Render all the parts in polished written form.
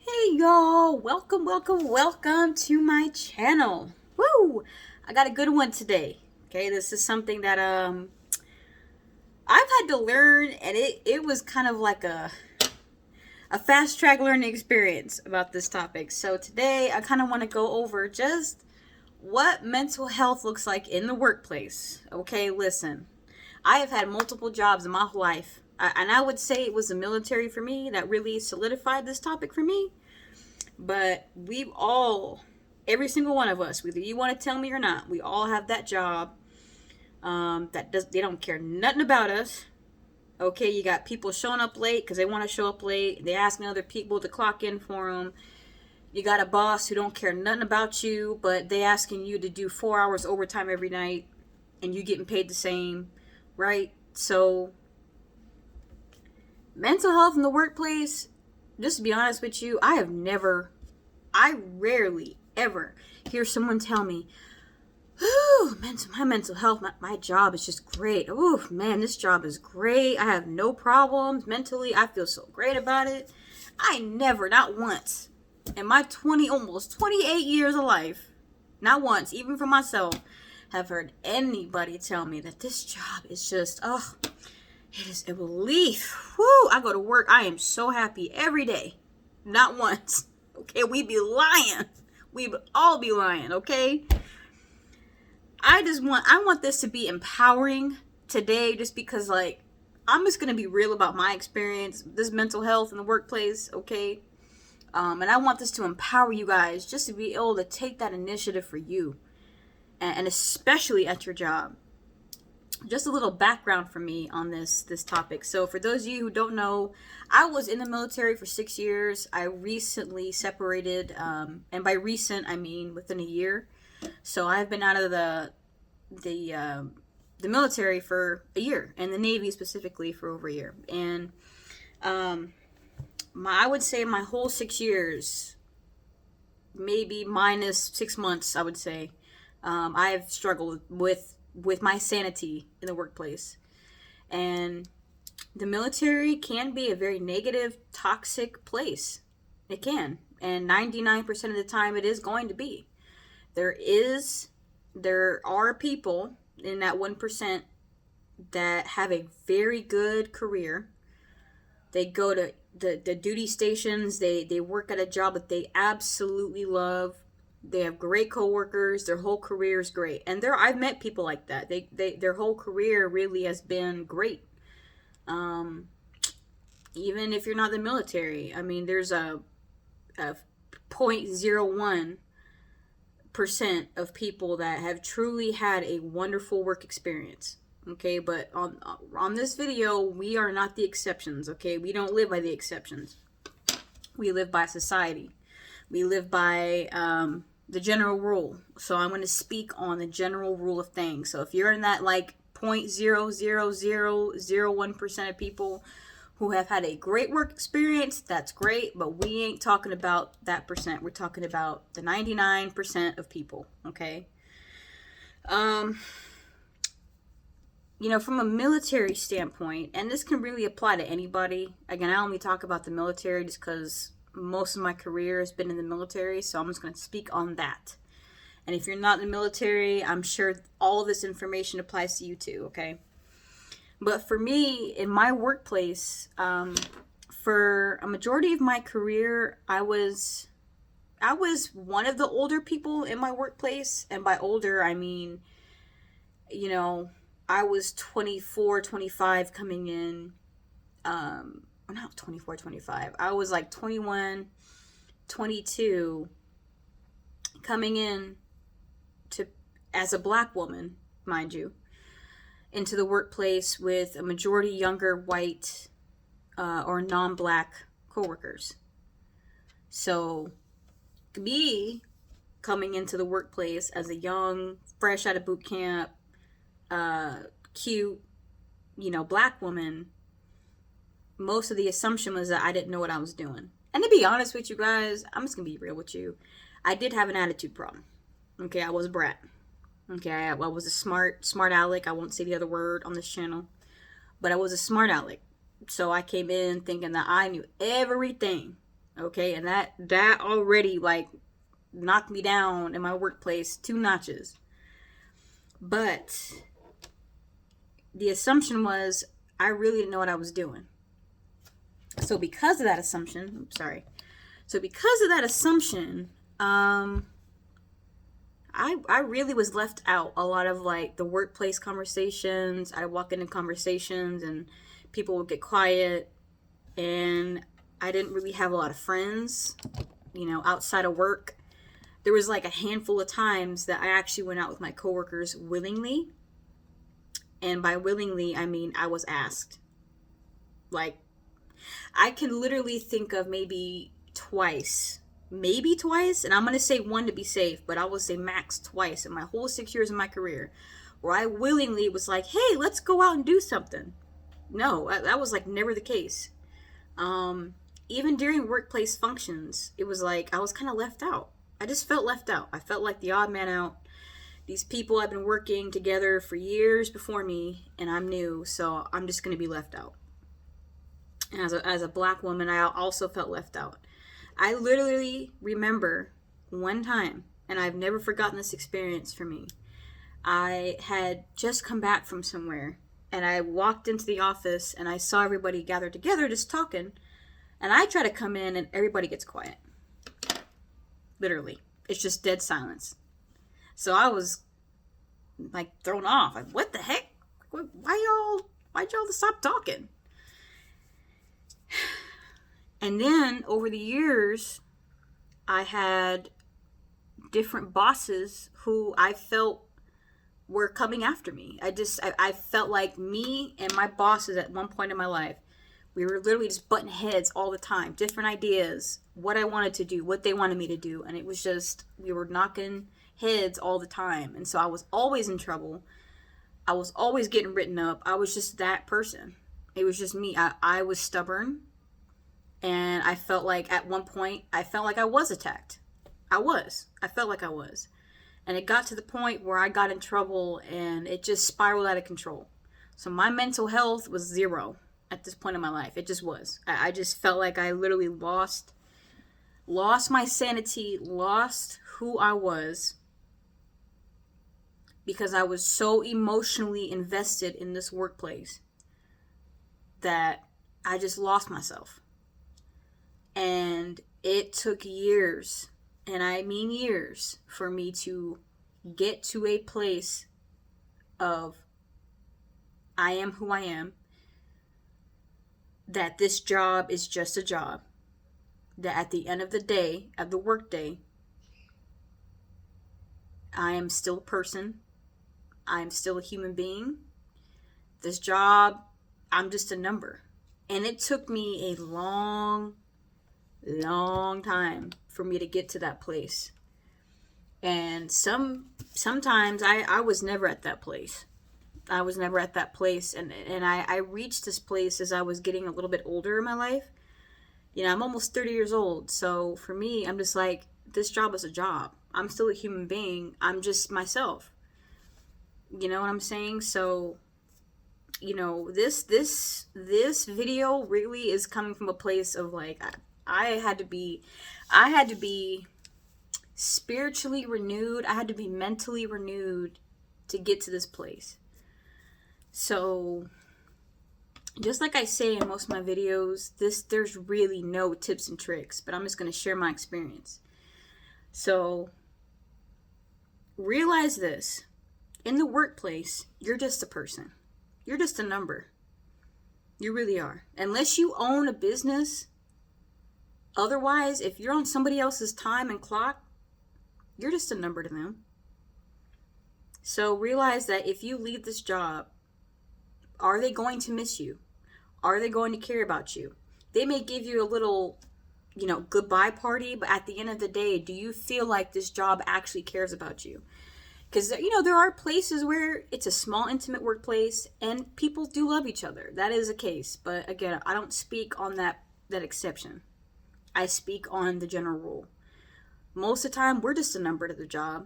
Hey y'all, welcome to my channel. Woo! I got a good one today. Okay, this is something that I've had to learn, and it was kind of like a fast track learning experience about this topic. So today I kind of want to go over just what mental health looks like in the workplace. Okay, listen. I have had multiple jobs in my whole life. And I would say it was the military for me that really solidified this topic for me. But we've all, every single one of us, whether you want to tell me or not, we all have that job they don't care nothing about us. Okay, you got people showing up late because they want to show up late. They're asking other people to clock in for them. You got a boss who don't care nothing about you, but they asking you to do 4 hours overtime every night, and you getting paid the same, right? So, mental health in the workplace, just to be honest with you, I rarely ever hear someone tell me, "Ooh, my mental health, my job is just great. Oh man, this job is great. I have no problems mentally. I feel so great about it." I never, not once, in my almost 28 years of life, not once, even for myself, have heard anybody tell me that this job is just, it is a relief. Woo! I go to work. I am so happy every day. Not once. Okay, we be lying. We all be lying, okay? I want this to be empowering today just because, like, I'm just going to be real about my experience, this mental health in the workplace, okay? And I want this to empower you guys just to be able to take that initiative for you, and especially at your job. Just a little background for me on this topic. So for those of you who don't know, I was in the military for 6 years. I recently separated, and by recent I mean within a year. So I've been out of the military for a year, and the Navy specifically for over a year. And I would say my whole 6 years, maybe minus 6 months, I would say, I have struggled with my sanity in the workplace. And the military can be a very negative, toxic place. It can. And 99% of the time it is going to be. There are people in that 1% that have a very good career. They go to the duty stations, they work at a job that they absolutely love. They have great coworkers. Their whole career is great, and I've met people like that. Their whole career really has been great. Even if you're not in the military, I mean, there's a 0.01% of people that have truly had a wonderful work experience. Okay, but on this video, we are not the exceptions. Okay, we don't live by the exceptions. We live by society. We live by the general rule. So I'm going to speak on the general rule of things. So if you're in that like 0.00001% of people who have had a great work experience, that's great, but we ain't talking about that percent. We're talking about the 99% of people, okay? From a military standpoint, and this can really apply to anybody. Again, I only talk about the military just because most of my career has been in the military, so I'm just going to speak on that. And if you're not in the military, I'm sure all of this information applies to you too, okay? But for me, in my workplace, for a majority of my career, I was one of the older people in my workplace. And by older, I mean, I was 24, 25 coming in. Not 24, 25. I was like 21, 22 coming in as a black woman, mind you, into the workplace with a majority younger white or non-black coworkers. So me coming into the workplace as a young, fresh out of boot camp, cute, black woman, most of the assumption was that I didn't know what I was doing. And to be honest with you guys, I'm just going to be real with you. I did have an attitude problem. Okay, I was a brat. Okay, I was a smart aleck. I won't say the other word on this channel. But I was a smart aleck. So I came in thinking that I knew everything. Okay, and that already like knocked me down in my workplace 2 notches. But the assumption was I really didn't know what I was doing. So because of that assumption, I really was left out a lot of like the workplace conversations. I walk into conversations and people would get quiet, and I didn't really have a lot of friends, outside of work. There was like a handful of times that I actually went out with my coworkers willingly. And by willingly, I mean I was asked. Like, I can literally think of maybe twice, and I'm going to say one to be safe, but I will say max twice in my whole 6 years of my career, where I willingly was like, hey, let's go out and do something. No, that was like never the case. Even during workplace functions, it was like I was kind of left out. I just felt left out. I felt like the odd man out. These people have been working together for years before me, and I'm new, so I'm just going to be left out. And as a black woman, I also felt left out. I literally remember one time, and I've never forgotten this experience for me. I had just come back from somewhere, and I walked into the office, and I saw everybody gathered together just talking, and I try to come in, and everybody gets quiet. Literally. It's just dead silence. So I was like thrown off. Like, what the heck? Why'd y'all stop talking? And then over the years, I had different bosses who I felt were coming after me. I felt like me and my bosses at one point in my life, we were literally just butting heads all the time. Different ideas, what I wanted to do, what they wanted me to do. And it was just, we were knocking heads all the time. And so I was always in trouble. I was always getting written up. I was just that person. It was just me. I was stubborn. And I felt like at one point, I felt like I was attacked. I felt like I was. And it got to the point where I got in trouble and it just spiraled out of control. So my mental health was zero at this point in my life. It just was. I just felt like I literally lost my sanity, lost who I was, because I was so emotionally invested in this workplace that I just lost myself. And it took years, and I mean years, for me to get to a place of I am who I am, that this job is just a job, that at the end of the day, of the workday, I am still a person, I am still a human being. This job, I'm just a number. And it took me a long time for me to get to that place. And sometimes I was never at that place. I was never at that place. And I reached this place as I was getting a little bit older in my life. I'm almost 30 years old. So for me, I'm just like, this job is a job. I'm still a human being. I'm just myself. You know what I'm saying? So, this video really is coming from a place of like, I had to be spiritually renewed. I had to be mentally renewed to get to this place. So, just like I say in most of my videos, there's really no tips and tricks, but I'm just going to share my experience. So, realize this. In the workplace, you're just a person. You're just a number. You really are. Unless you own a business. Otherwise, if you're on somebody else's time and clock, you're just a number to them. So realize that if you leave this job, are they going to miss you? Are they going to care about you? They may give you a little, goodbye party, but at the end of the day, do you feel like this job actually cares about you? Because, there are places where it's a small, intimate workplace and people do love each other. That is a case. But again, I don't speak on that exception. I speak on the general rule. Most of the time, we're just a number to the job.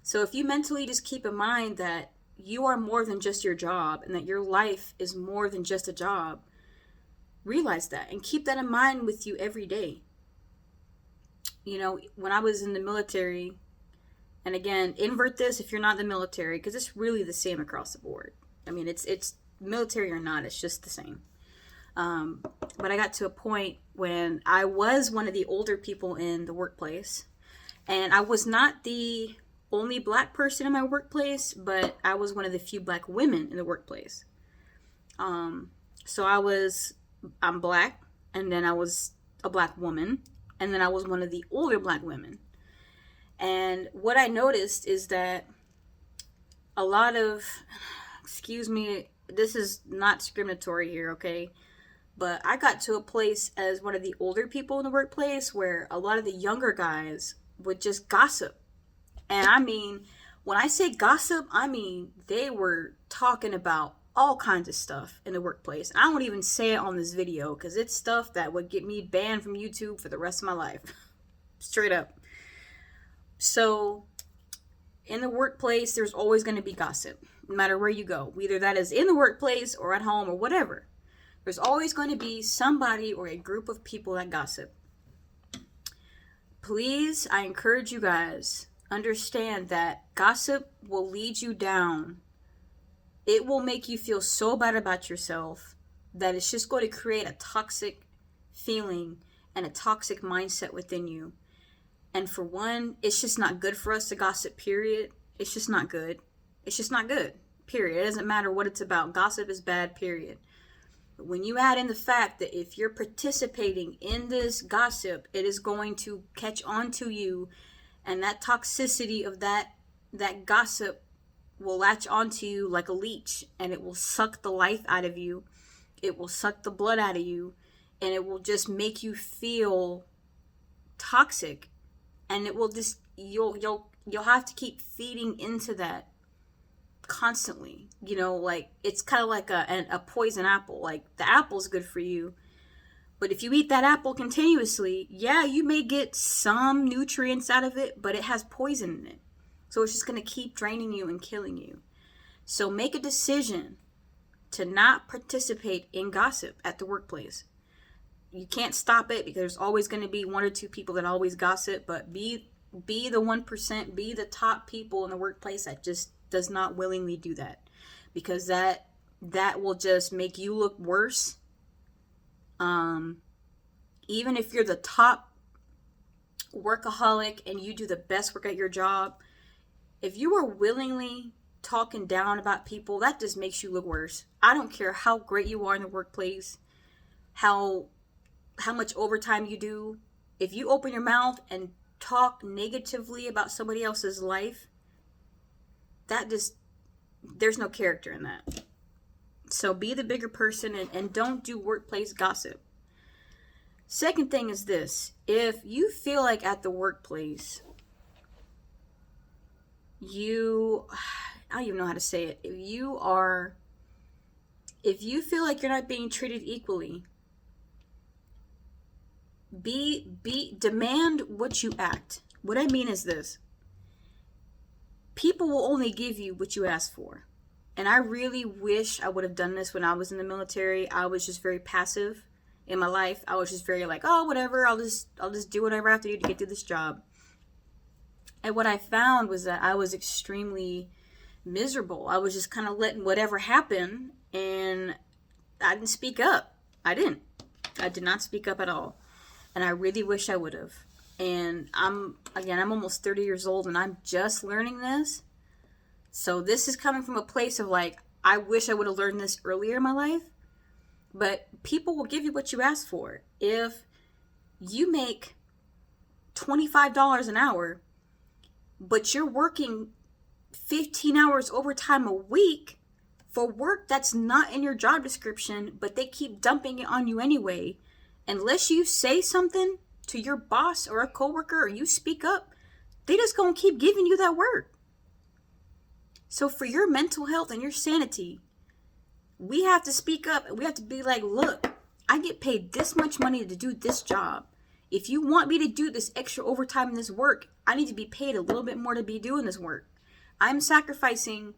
So if you mentally just keep in mind that you are more than just your job and that your life is more than just a job, realize that and keep that in mind with you every day. when I was in the military, and again, invert this if you're not in the military, because it's really the same across the board. I mean, it's military or not, it's just the same. But I got to a point when I was one of the older people in the workplace, and I was not the only black person in my workplace, but I was one of the few black women in the workplace. So I'm black, and then I was a black woman, and then I was one of the older black women. And what I noticed is that a lot of, excuse me, this is not discriminatory here, okay? But I got to a place as one of the older people in the workplace where a lot of the younger guys would just gossip. And I mean, when I say gossip, I mean they were talking about all kinds of stuff in the workplace. I won't even say it on this video because it's stuff that would get me banned from YouTube for the rest of my life. Straight up. So, in the workplace, there's always going to be gossip, no matter where you go. Whether that is in the workplace or at home or whatever. There's always going to be somebody or a group of people that gossip. Please, I encourage you guys, understand that gossip will lead you down. It will make you feel so bad about yourself that it's just going to create a toxic feeling and a toxic mindset within you. And for one, it's just not good for us to gossip, period. It's just not good. It's just not good, period. It doesn't matter what it's about. Gossip is bad, period. But when you add in the fact that if you're participating in this gossip, it is going to catch on to you, and that toxicity of that gossip will latch onto you like a leech, and it will suck the life out of you. It will suck the blood out of you, and it will just make you feel toxic. And it will just, you'll have to keep feeding into that constantly. Like, it's kind of like a poison apple. Like, the apple's good for you, but if you eat that apple continuously, yeah, you may get some nutrients out of it, but it has poison in it. So it's just going to keep draining you and killing you. So make a decision to not participate in gossip at the workplace. You can't stop it because there's always going to be one or two people that always gossip, but be the 1%, be the top people in the workplace that just does not willingly do that, because that will just make you look worse. Even if you're the top workaholic and you do the best work at your job, if you are willingly talking down about people, that just makes you look worse. I don't care how great you are in the workplace, how much overtime you do. If you open your mouth and talk negatively about somebody else's life, there's no character in that. So be the bigger person and don't do workplace gossip. Second thing is this. If you feel like at the workplace, I don't even know how to say it. If you feel like you're not being treated equally, demand what you act. What I mean is this. People will only give you what you ask for. And I really wish I would have done this when I was in the military. I was just very passive in my life. I was just very like, oh, whatever, I'll just do whatever I have to do to get through this job. And what I found was that I was extremely miserable. I was just kind of letting whatever happen, and I didn't speak up. I did not speak up at all. And I really wish I would have. And I'm almost 30 years old, and I'm just learning this. So this is coming from a place of like, I wish I would have learned this earlier in my life. But people will give you what you ask for. If you make $25 an hour, but you're working 15 hours overtime a week for work that's not in your job description, but they keep dumping it on you anyway, unless you say something to your boss or a coworker or you speak up, they just gonna keep giving you that work. So for your mental health and your sanity, we have to speak up, and we have to be like, look, I get paid this much money to do this job. If you want me to do this extra overtime in this work, I need to be paid a little bit more to be doing this work. I'm sacrificing,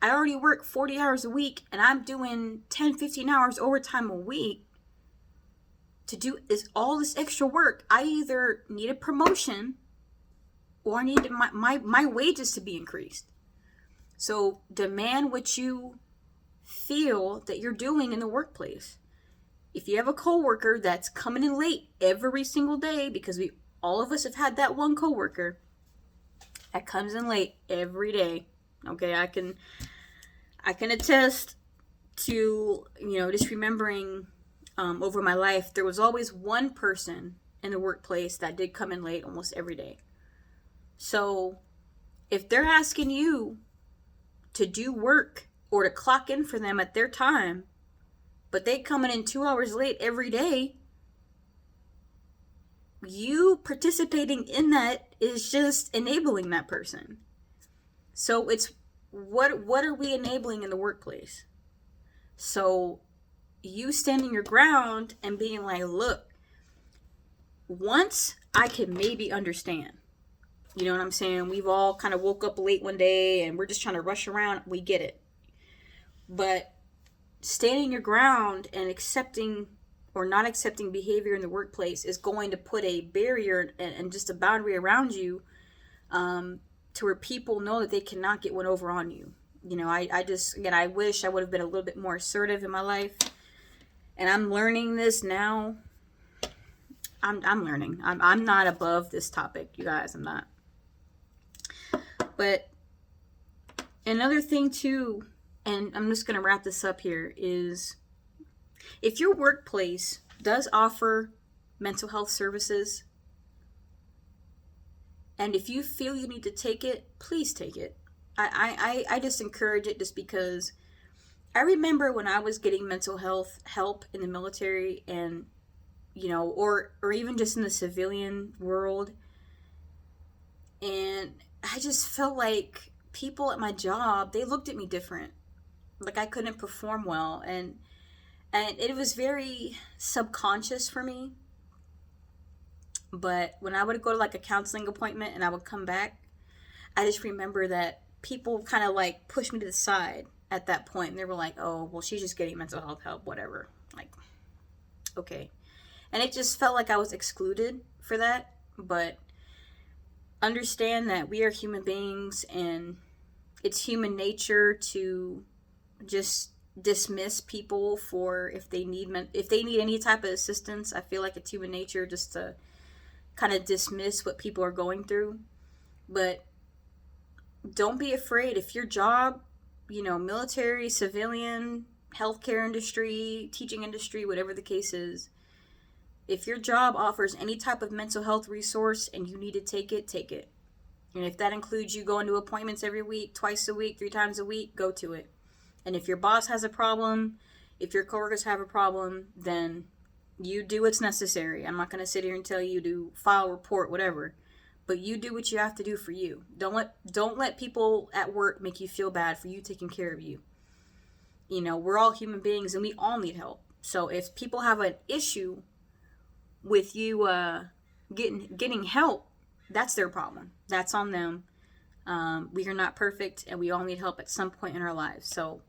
I already work 40 hours a week, and I'm doing 10, 15 hours overtime a week. to do is all this extra work. I either need a promotion or I need my wages to be increased. So demand what you feel that you're doing in the workplace. If you have a coworker that's coming in late every single day, because all of us have had that one coworker that comes in late every day. Okay, I can attest to, just remembering over my life, there was always one person in the workplace that did come in late almost every day. So if they're asking you to do work or to clock in for them at their time, but they coming in 2 hours late every day, you participating in that is just enabling that person. So it's what are we enabling in the workplace? So you standing your ground and being like, look, once I can maybe understand, you know what I'm saying? We've all kind of woke up late one day and we're just trying to rush around. We get it. But standing your ground and accepting or not accepting behavior in the workplace is going to put a barrier and just a boundary around you to where people know that they cannot get one over on you. I wish I would have been a little bit more assertive in my life. And I'm learning this now. I'm learning. I'm not above this topic, you guys. I'm not. But another thing too, and I'm just going to wrap this up here, is if your workplace does offer mental health services, and if you feel you need to take it, please take it. I just encourage it, just because I remember when I was getting mental health help in the military, and or even just in the civilian world, and I just felt like people at my job, they looked at me different. Like I couldn't perform well, and it was very subconscious for me. But when I would go to like a counseling appointment and I would come back, I just remember that people kind of like pushed me to the side at that point, and they were like, oh, well, she's just getting mental health help, whatever. Like, okay. And it just felt like I was excluded for that. But understand that we are human beings, and it's human nature to just dismiss people for if they need any type of assistance. I feel like it's human nature just to kind of dismiss what people are going through. But don't be afraid. If your job, military, civilian, healthcare industry, teaching industry, whatever the case is, if your job offers any type of mental health resource and you need to take it, take it. And if that includes you going to appointments every week, twice a week, 3 times a week, go to it. And if your boss has a problem, if your coworkers have a problem, then you do what's necessary. I'm not going to sit here and tell you to file a report, whatever. But you do what you have to do for you. Don't let people at work make you feel bad for you taking care of you. We're all human beings and we all need help. So if people have an issue with you getting help, that's their problem. That's on them. We are not perfect, and we all need help at some point in our lives. So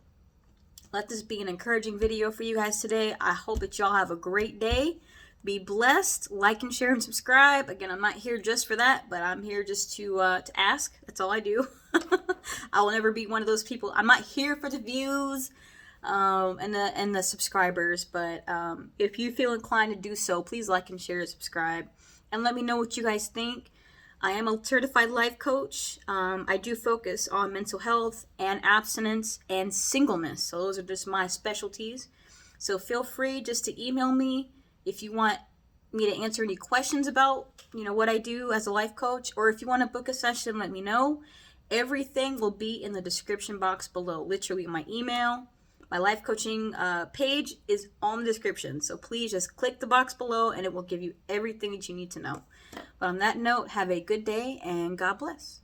let this be an encouraging video for you guys today. I hope that y'all have a great day. Be blessed. Like and share and subscribe. Again, I'm not here just for that, but I'm here just to ask. That's all I do. I will never be one of those people. I'm not here for the views and the subscribers, but if you feel inclined to do so, please like and share and subscribe, and let me know what you guys think. I am a certified life coach. I do focus on mental health and abstinence and singleness. So those are just my specialties. So feel free just to email me if you want me to answer any questions about, what I do as a life coach, or if you want to book a session, let me know. Everything will be in the description box below. Literally, my email, my life coaching page is on the description. So please just click the box below and it will give you everything that you need to know. But on that note, have a good day and God bless.